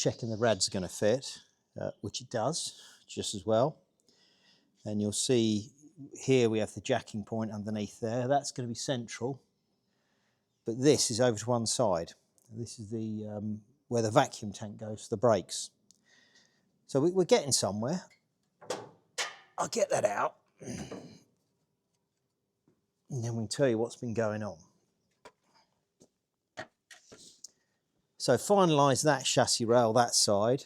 checking the rad's going to fit, which it does just as well. And you'll see here we have the jacking point underneath there. That's going to be central, but this is over to one side. This is the where the vacuum tank goes for the brakes. So we're getting somewhere. I'll get that out, and then we can tell you what's been going on. So finalise that chassis rail that side,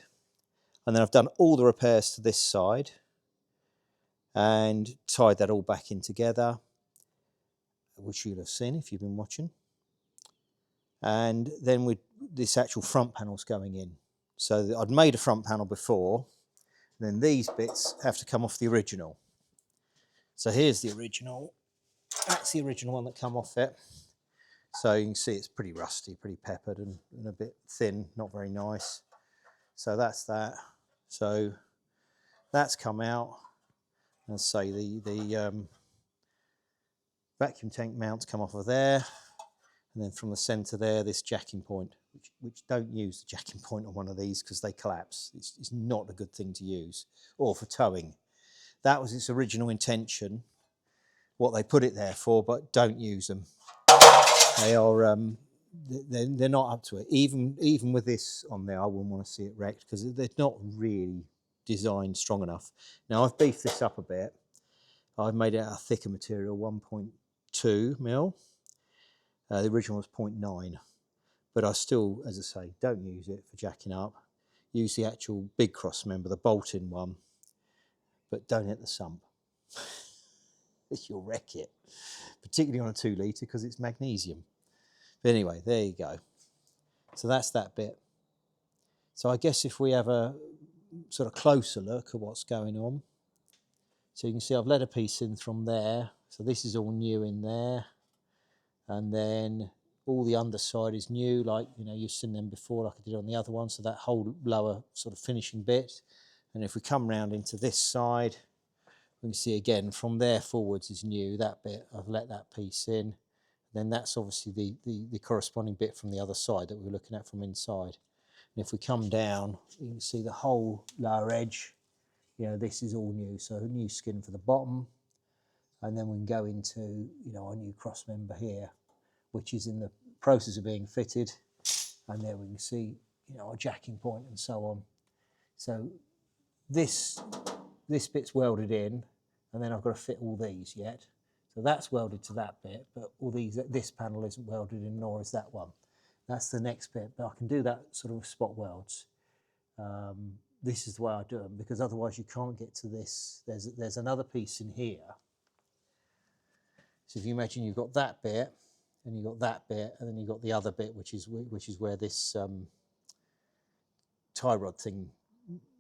and then I've done all the repairs to this side and tied that all back in together, which you'll have seen if you've been watching. And then with this actual front panel's going in. So I'd made a front panel before, and then these bits have to come off the original. So here's the original. That's the original one that come off it. So you can see it's pretty rusty, pretty peppered and a bit thin, not very nice. So that's that. So that's come out. Let's say the vacuum tank mounts come off of there. And then from the centre there, this jacking point, which don't use the jacking point on one of these because they collapse. It's not a good thing to use, or for towing. That was its original intention, what they put it there for, but don't use them. They are, they're not up to it. Even with this on there, I wouldn't want to see it wrecked because they're not really designed strong enough. Now I've beefed this up a bit. I've made it out of thicker material, 1.2 mil. The original was 0.9, but I still, as I say, don't use it for jacking up. Use the actual big cross member, the bolt-in one, but don't hit the sump. You'll wreck it, particularly on a 2 litre because it's magnesium. But anyway, there you go. So that's that bit. So I guess if we have a sort of closer look at what's going on. So you can see I've let a piece in from there. So this is all new in there. And then all the underside is new, like, you know, you've seen them before, like I did on the other one. So that whole lower sort of finishing bit. And if we come round into this side, we can see again from there forwards is new. That bit, I've let that piece in. Then that's obviously the corresponding bit from the other side that we're looking at from inside. And if we come down, you can see the whole lower edge. You know, this is all new. So new skin for the bottom. And then we can go into, you know, our new cross member here, which is in the process of being fitted. And there we can see, you know, our jacking point and so on. So this bit's welded in, and then I've got to fit all these yet. So that's welded to that bit, but all this panel isn't welded in, nor is that one. That's the next bit, but I can do that sort of spot welds. This is the way I do them, because otherwise you can't get to this. There's another piece in here. So if you imagine you've got that bit, and you've got that bit, and then you've got the other bit, which is where this tie rod thing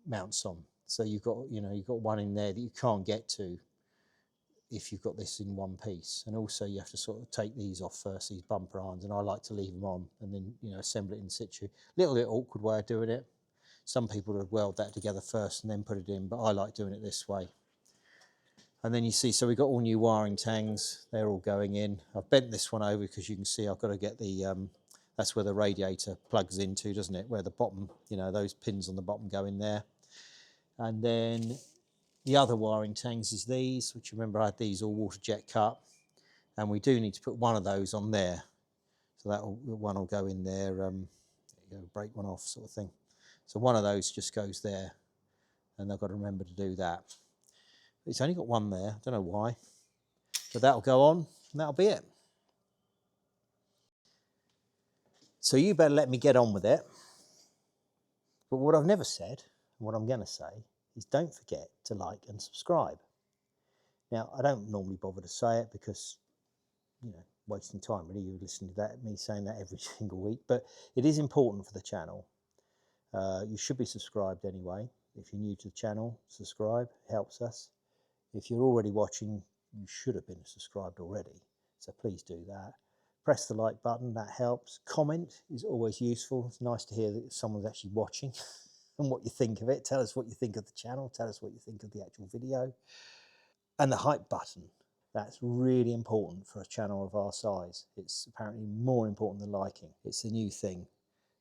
mounts on. So you've got one in there that you can't get to if you've got this in one piece. And also you have to sort of take these off first, these bumper irons, and I like to leave them on and then, you know, assemble it in situ. Little bit awkward way of doing it. Some people would weld that together first and then put it in, but I like doing it this way. And then you see, so we've got all new wiring tangs, they're all going in. I've bent this one over because you can see I've got to get the, that's where the radiator plugs into, doesn't it? Where the bottom, you know, those pins on the bottom go in there. And then the other wiring tangs is these, which remember I had these all water jet cut. And we do need to put one of those on there. So that one will go in there, there you go, break one off sort of thing. So one of those just goes there, and I've got to remember to do that. It's only got one there, I don't know why, but that'll go on and that'll be it. So you better let me get on with it. But what I've never said, and what I'm going to say, is don't forget to like and subscribe. Now, I don't normally bother to say it because, you know, wasting time really. You're listening to that, me saying that every single week, but it is important for the channel. You should be subscribed anyway. If you're new to the channel, subscribe, it helps us. If you're already watching, you should have been subscribed already, so please do that. Press the like button, that helps. Comment is always useful. It's nice to hear that someone's actually watching and what you think of it. Tell us what you think of the channel, tell us what you think of the actual video. And the hype button, that's really important for a channel of our size. It's apparently more important than liking. It's a new thing.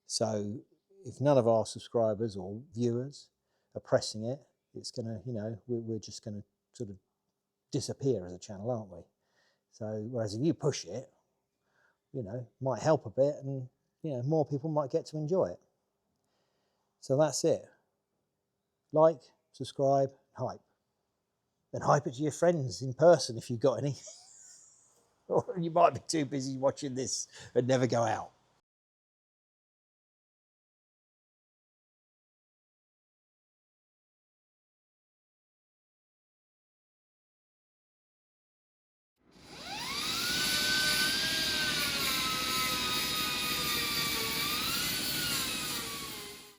So if none of our subscribers or viewers are pressing it, it's going to, you know, we're just going to sort of disappear as a channel, aren't we? So whereas if you push it, you know, might help a bit, and you know, more people might get to enjoy it. So that's it. Like, subscribe, hype. And hype it to your friends in person if you've got any. Or you might be too busy watching this and never go out.